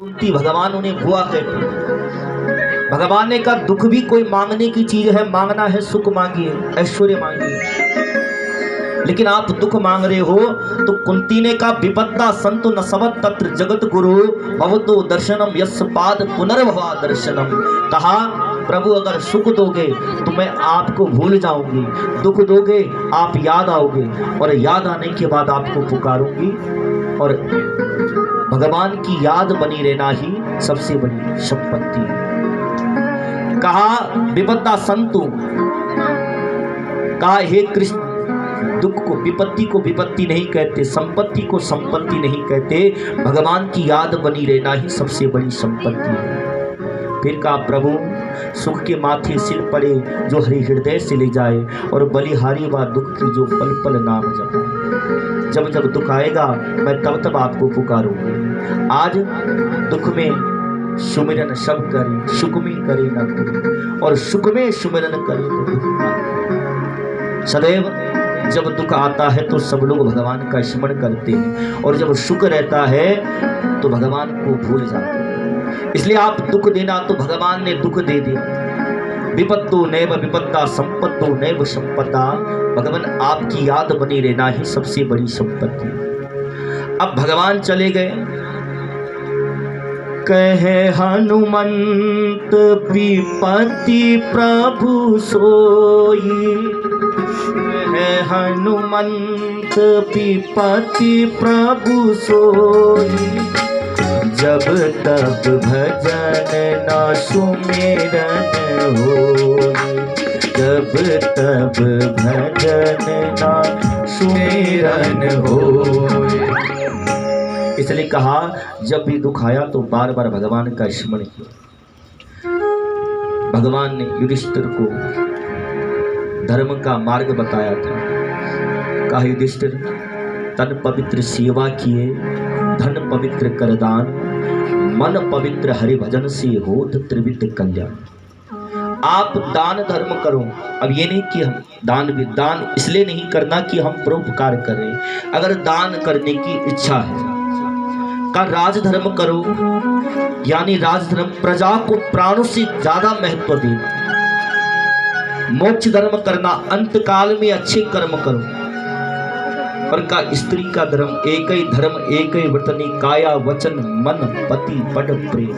कुंती भगवान उन्हें बुआ कहते। भगवान ने कहा दुख भी कोई मांगने की चीज है, मांगना है सुख मांगिए, ऐश्वर्य मांगिए, लेकिन आप दुख मांग रहे हो। तो कुंती ने कहा विपत्ता संतु न सवत तत्र जगत गुरु भवतो दर्शनम यस्य पाद पुनर्भवा दर्शनम। कहा प्रभु अगर सुख दोगे तो मैं आपको भूल जाऊंगी, दुख दोगे आप याद आओगे, और याद आने के बाद आपको पुकारूंगी, और भगवान की याद बनी रहना ही सबसे बड़ी संपत्ति है। कहा विपत्ता संतु, कहा हे कृष्ण दुख को विपत्ति को विपत्ति नहीं कहते, संपत्ति को संपत्ति नहीं कहते, भगवान की याद बनी रहना ही सबसे बड़ी संपत्ति है। फिर कहा प्रभु सुख के माथे सिर पड़े जो हरि हृदय से ले जाए, और बलिहारी व दुख की जो पल पल नाम जपाए। जब जब दुख आएगा मैं तब तब आपको पुकारूंगी। आज दुख में सुमिरन सब करे, सुख में करे न करे, और सुख में सुमिरन करे तो दुख ना। सदैव जब दुख आता है तो सब लोग भगवान का स्मरण करते हैं, और जब सुख रहता है तो भगवान को भूल जाते हैं। इसलिए आप दुख देना तो भगवान ने दुख दे दिया। विपत्तो नैव विपत्ता संपत्तो नैव संपत्ता, भगवान आपकी याद बनी रहना ही सबसे बड़ी संपत्ति। अब भगवान चले गए। कहे हनुमंत विपत्ति प्रभु सोई, कहे हनुमंत विपत्ति प्रभु सोई, जब तब भजन न सुमिरन होई, जब तब भजन न सुमिरन होई। इसलिए कहा जब भी दुख आया तो बार बार भगवान का स्मरण किया। भगवान ने युधिष्ठिर को धर्म का मार्ग बताया था। कहा युधिष्ठिर तन पवित्र सेवा किए, धन पवित्र कर दान, मन पवित्र हरि भजन से होत त्रिविध कल्याण। आप दान धर्म करो। अब ये नहीं कि हम दान इसलिए नहीं करना कि हम परोपकार करें। अगर दान करने की इच्छा है का राजधर्म करो, यानी राजधर्म प्रजा को प्राणों से ज्यादा महत्व देना। मोक्ष धर्म करना, अंतकाल में अच्छे कर्म करो। और का स्त्री का धर्म एक ही धर्म एक ही वर्तनी, काया वचन मन पति पद प्रेम।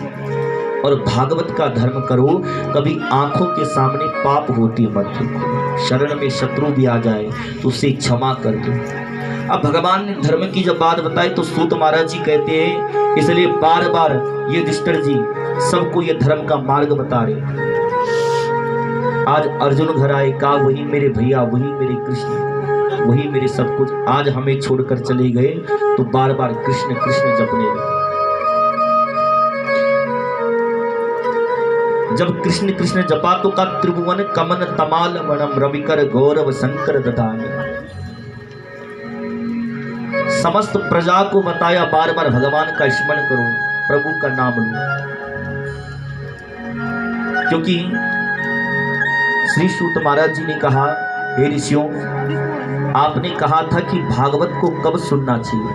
और भागवत का धर्म करो, कभी आंखों के सामने पाप होती मत देखो, शरण में शत्रु भी आ जाए तो उसे क्षमा कर दो। अब भगवान ने धर्म की जब बात बताई तो सूत महाराज जी कहते हैं, इसलिए बार बार ये युधिष्ठिर जी सबको ये धर्म का मार्ग बता रहे। आज अर्जुन घर आए, कहा वही मेरे भैया, वही मेरे कृष्ण, वही मेरे सब कुछ, आज हमें छोड़कर चले गए। तो बार बार कृष्ण कृष्ण जपने लगे। जब कृष्ण कृष्ण जपा तो का त्रिभुवन कमन तमाल वनम रविकर गौरव शंकर ददान। समस्त प्रजा को बताया बार बार भगवान का स्मरण करो, प्रभु का नाम लो। क्योंकि श्री सूत महाराज जी ने कहा हे ऋषियों, आपने कहा था कि भागवत को कब सुनना चाहिए,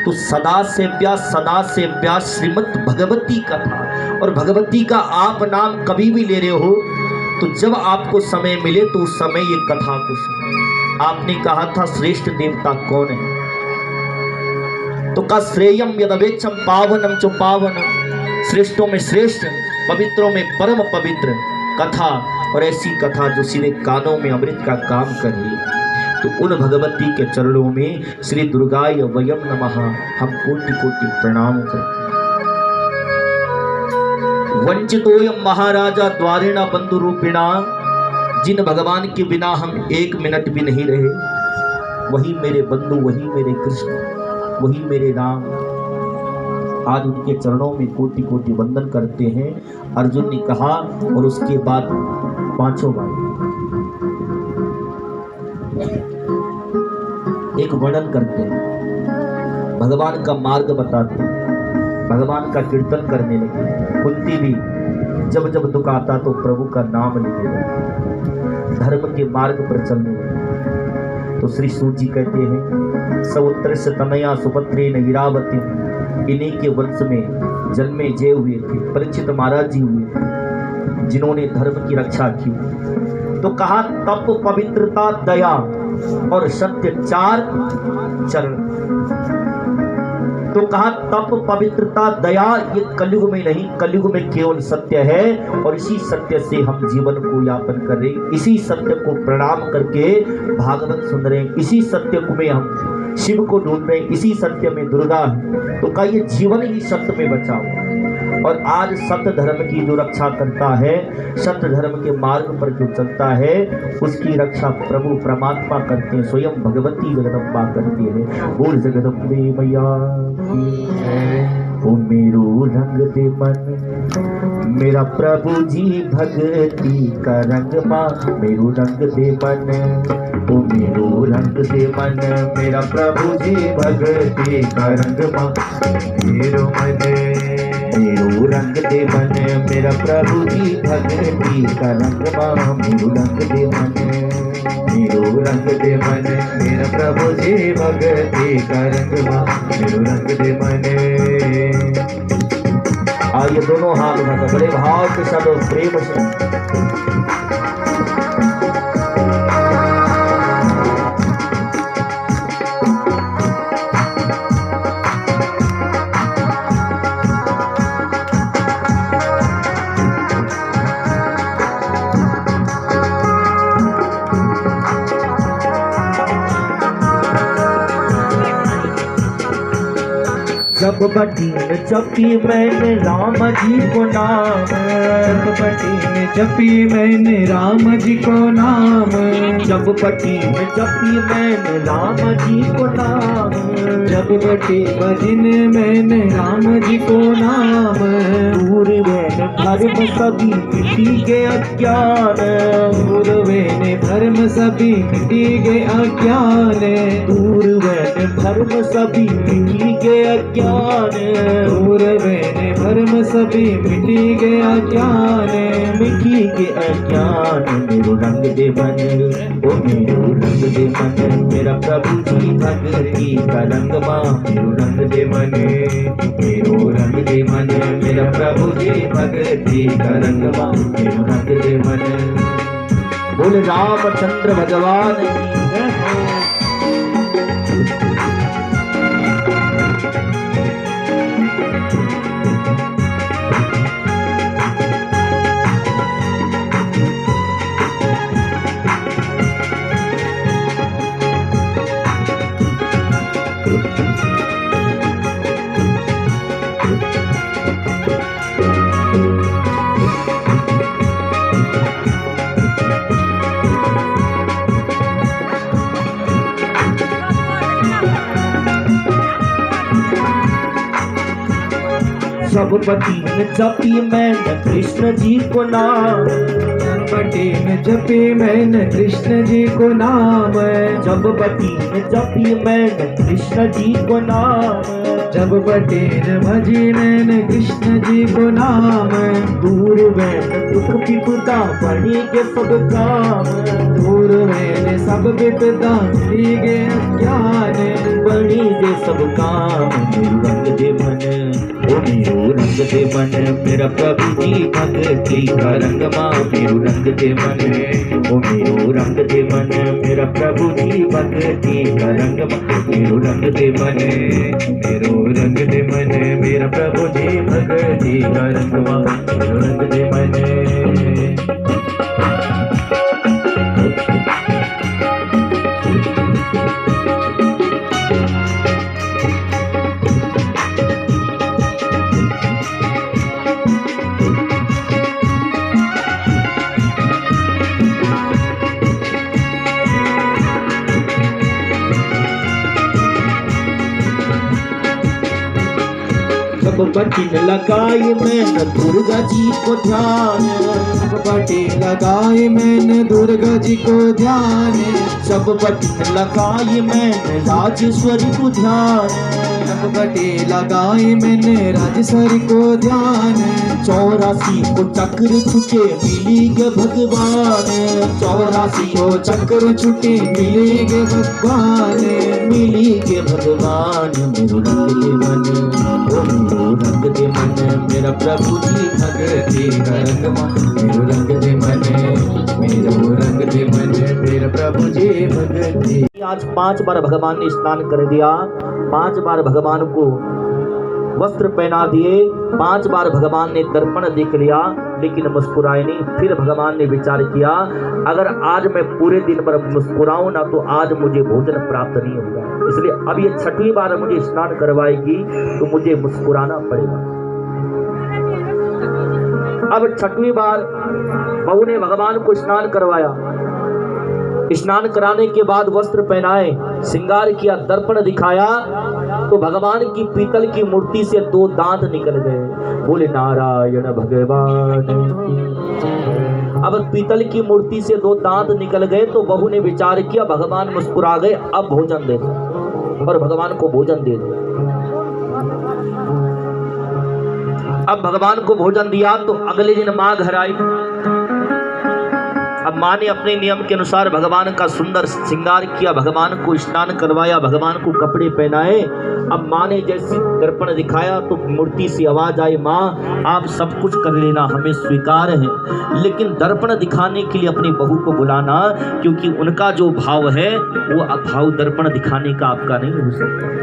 तो सदा सेव्या श्रीमद् भगवती कथा। और भगवती का आप नाम कभी भी ले रहे हो तो जब आपको समय मिले तो उस समय ये कथा को सुनो। आपने कहा था श्रेष्ठ देवता कौन है, तो का श्रेयम यदवेक्षम पावनम च पावनम, श्रेष्ठों में श्रेष्ठ, पवित्रों में परम पवित्र कथा। और ऐसी कथा जो सीधे कानों में अमृत का काम कर रही, तो उन भगवती के चरणों में श्री दुर्गाय वयम नमः हम कोटि कोटि प्रणाम करते। वंचितोयम महाराजा द्वारेणा बंधु रूपिणा, जिन भगवान के बिना हम एक मिनट भी नहीं रहे, वही मेरे बंधु, वही मेरे कृष्ण, वही मेरे राम। आज उनके चरणों में कोटि कोटि वंदन करते हैं। अर्जुन ने कहा, और उसके बाद पांचों बार एक वर्णन करते हैं, भगवान का मार्ग बताते हैं, भगवान का कीर्तन करने लगे। कुंती भी जब जब दुख आता तो प्रभु का नाम लेने लगे, धर्म के मार्ग पर चलने लगे। तो श्री सूत जी कहते हैं, सउत्र से तनया सुपत्रे न ईरावती इन्हीं के वंश में जन्मे जय हुए थे, परीक्षित महाराज जी हुए जिन्होंने धर्म की रक्षा की। तो कहा तप, पवित्रता, दया और सत्य 4 चरण। तो कहा तप, पवित्रता, दया ये कलयुग में नहीं, कलयुग में केवल सत्य है और इसी सत्य से हम जीवन को यापन कर रहे हैं। इसी सत्य को प्रणाम करके भागवत सुन रहे हैं, इसी सत्य को में हम शिव को ढूंढ रहे हैं, इसी सत्य में दुर्गा है। तो कहिए जीवन ही सत्य में बचा हुआ। और आज सत्य धर्म की जो रक्षा करता है, सत्य धर्म के मार्ग पर जो चलता है, उसकी रक्षा प्रभु परमात्मा करते हैं, स्वयं भगवती जगदम्बा करती है। बोल जगदम्बे मैया की है। ओ मेरो रंग दे मन मेरा प्रभु जी भगती का रंग माँ, मेरो रंग दे मन। ओ मेरो रंग दे मन मेरा प्रभु जी भगती का रंग माँ, मेरो मन। मेरो रंग दे मन मेरा प्रभु जी भगती का रंग माँ, मेरो रंग दे मन। मेरो रंग दे मन मेरा प्रभु जी भगती का रंग माँ, मेरो रंग दे मन। आइए दोनों हाथ उठाकर बड़े भाव के साथ और प्रेम से जब बटीन जपी मैंने राम जी को नाम, जब बटीन जपी मैंने राम जी को नाम, जब बटीन जपी मैंने राम जी को नाम, जब बटी भजन मैंने राम जी को नाम। दूर वैन धर्म सभी मिटी के अज्ञान, दूर वैन धर्म सभी मिटी गए अज्ञान, दूर वैन धर्म सभी मिटी के अज्ञान, दूर वैन धर्म सभी मिटी गए अज्ञान, मिटी के अज्ञान। मेरो रंग दे मन, ओ मेरो रंग दे मन मेरा प्रभु जी भगती का रंग माँ, मेरो रंग दे मन। मेरो रंग दे मन मेरा प्रभु जी भगती का रंग माँ, मेरो रंग दे मन। बोले रामचंद्र भगवान की जय हो। सब बटीन जपी मैंने कृष्ण जी को नाम, जब बटीन जपी मैंने कृष्ण जी को नाम, जब बटीन जपी मैंने कृष्ण जी को नाम, जब बटीन भजी मैंने कृष्ण जी को नाम। दूर वैन दुख विपदा बढ़ी के सब काम, दूर वैन सब विपदा बढ़ी गे अज्ञान, बढ़ी के सब काम। मेरो रंग दे मन, ओ मेरो रंग दे मन मेरा प्रभु जी भगती का रंग माँ, मेरो रंग दे मन। ओ मेरो रंग दे मन मेरा प्रभु जी भगती का रंग माँ, मेरो रंग दे मन। मेरो रंग दे मन मेरा प्रभु जी भगती का रंग माँ, मेरो रंग दे मन। जब बटीन लगाई मैंने दुर्गा जी को ध्यान, जब बटीन लगाई मैंने दुर्गा जी को ध्यान, जब बटीन लगाई मैंने राजेश्वरी को ध्यान, नपकटी लगाई मैंने राजसर को ध्यान, 84 को चक्र छुटे मिली गे भगवान, 84 को चक्र छुटे मिली गे भगवान, मिली गे भगवान। मेरो रंग दे मन, ओ मेरो रंग दे मन, मेरा प्रभु जी भगती रंग मा। मेरो रंग दे मन, मेरो रंग दे मन, मेरा प्रभु जी भगती। आज 5 बार भगवान ने स्नान कर दिया, 5 बार भगवान को वस्त्र पहना दिए, 5 बार भगवान ने दर्पण देख लिया, लेकिन मुस्कुराए नहीं। फिर भगवान ने विचार किया, अगर आज मैं पूरे दिन भर मुस्कुराऊं ना तो आज मुझे भोजन प्राप्त नहीं होगा, इसलिए अब ये 6वीं बार मुझे स्नान करवाएगी तो मुझे मुस्कुराना पड़ेगा। अब 6वीं बार बहू ने भगवान को स्नान करवाया, स्नान कराने के बाद वस्त्र पहनाए, श्रृंगार किया, दर्पण दिखाया तो भगवान की पीतल की मूर्ति से 2 दांत निकल गए। बोले नारायण भगवान की। अब पीतल की मूर्ति से 2 दांत निकल गए तो बहू ने विचार किया, भगवान मुस्कुरा गए, अब भोजन दे दो, और भगवान को भोजन दे दो। अब भगवान को भोजन दिया तो अगले दिन मां घर आई। अब माँ ने अपने नियम के अनुसार भगवान का सुंदर श्रृंगार किया, भगवान को स्नान करवाया, भगवान को कपड़े पहनाए। अब माँ ने जैसे दर्पण दिखाया तो मूर्ति से आवाज आई, माँ आप सब कुछ कर लेना, हमें स्वीकार है, लेकिन दर्पण दिखाने के लिए अपनी बहू को बुलाना, क्योंकि उनका जो भाव है वो भाव दर्पण दिखाने का आपका नहीं हो सकता।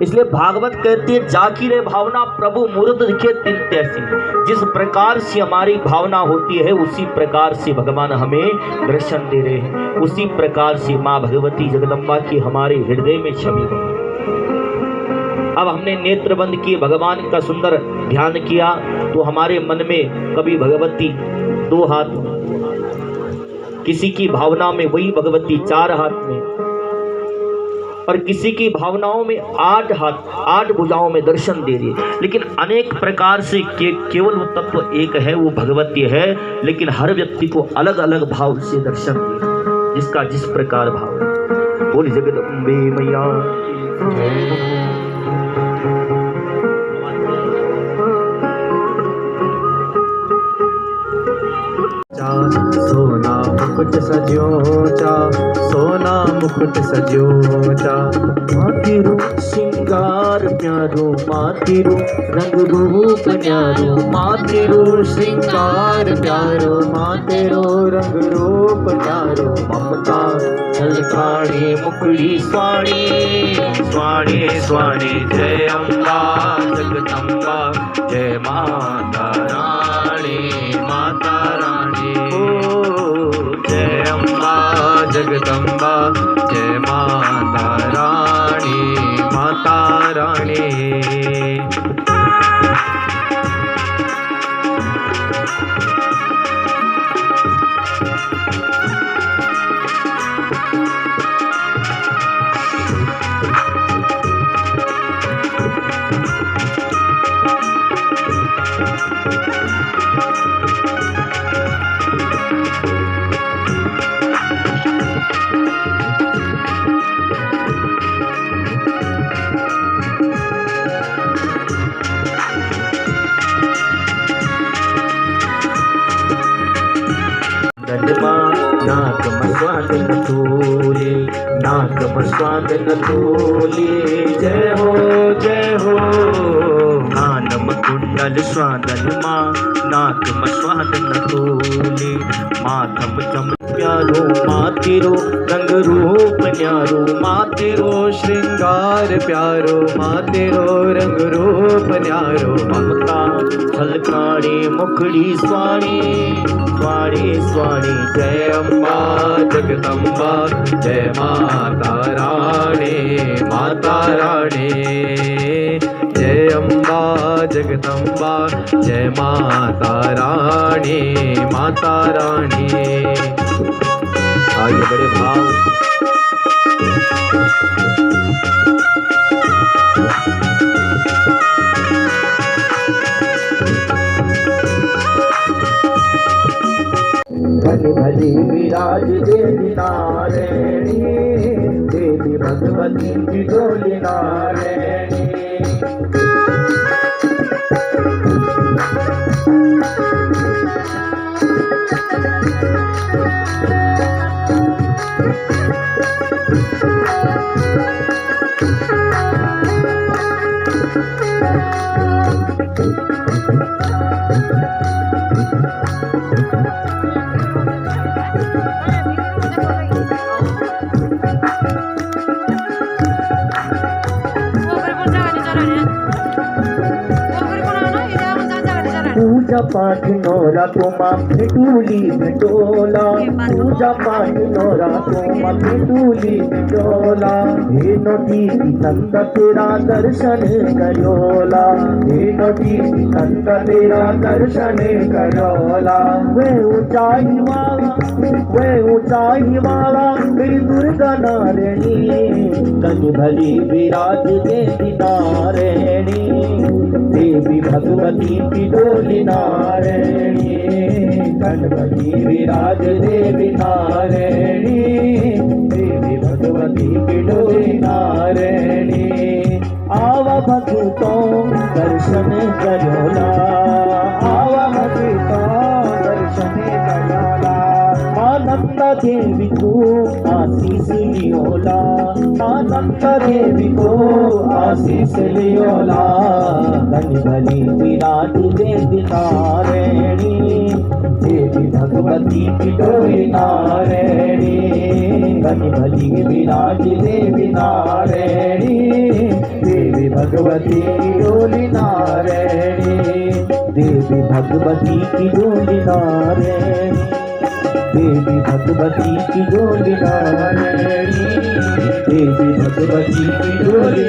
इसलिए भागवत कहते हैं, जाकी रे भावना प्रभु मूर्त दिखे तिन तैसी। जिस प्रकार से हमारी भावना होती है उसी प्रकार से भगवान हमें दर्शन दे रहे हैं, उसी प्रकार से माँ भगवती जगदम्बा की हमारे हृदय में छवि है। अब हमने नेत्र बंद किए, भगवान का सुंदर ध्यान किया तो हमारे मन में कभी भगवती 2 हाथ, किसी की भावना में वही भगवती 4 हाथ में, और किसी की भावनाओं में 8 हाथ 8 भुजाओं में दर्शन दे रही है। लेकिन अनेक प्रकार से केवल वो तत्व एक है, वो भगवती है, लेकिन हर व्यक्ति को अलग अलग भाव से दर्शन दे, जिसका जिस प्रकार भाव। बोली जगदम्बे मैया। सोना मुकुट सजो चा, सोना मुकुट सजो चा, मातेरो श्रृंगार प्यारो, मातेरो रंग रूप न्यारो, मातेरो श्रृंगार प्यारो, मातेरो रंग रूप प्यारो, ममता छलकाणी मुखड़ी स्वाणी, स्वाणी स्वाणी जय अम्बा जगदम्बा, जय माता रानी, माता रानी। जय अम्बा जगदम्बा, जय माता रानी, माता रानी। नाक मस्वादन तोले, नाक मस्वादन तोले, जय हो जय हो। कानम कुंडल स्वादन माँ, नाक मस्वादन तोले, माथम चम प्यारो, मातेरो रंग रूप न्यारो, मातेरो श्रृंगार प्यारो, मातेरो रंग रूप न्यारो, ममता छलकाणी मुखड़ी स्वाणी, स्वाणी स्वाणी जय अम्बा जगदम्बा, जय माता रानी, माता रानी। जय अम्बा जगदम्बा, जय माता रानी, माता रानी। आगे बड़े भाव। धन कन भली विराज देवी नारायणी, देवी भगवती की डोली नारायणी। पूजा पाठ नोरा तोमा भेटूली भेटोला, पूजा पाठ नोरा तोमा भेटूली भेटोला। हे नोटी नंद तेरा दर्शन करोला, हे नोटी नंद तेरा दर्शन करोला। वे ऊंचाई वाला मेरी दुर्गा नारायणी, कन भली विराज देवी नारायणी, देवी भगवती की डोली नारायणी, कन भली विराज देवी नारायणी, देवी भगवती की डोली नारायणी। आवा भक्तों दर्शन करोला, आवा भक्तों दर्शन करोला। मानंदा देवी को आशीष लियोला, मानंदा देवी को आशीष लियोला। कन भली विराज देवी नारायणी, देवी भगवती की डोली नारायणी, कन भली विराज देवी नारायणी, देवी भगवती की डोली नारायणी, देवी भगवती की डोली नारायणी, देवी भगवती की डोली नारायणी, देवी भगवती की डोली।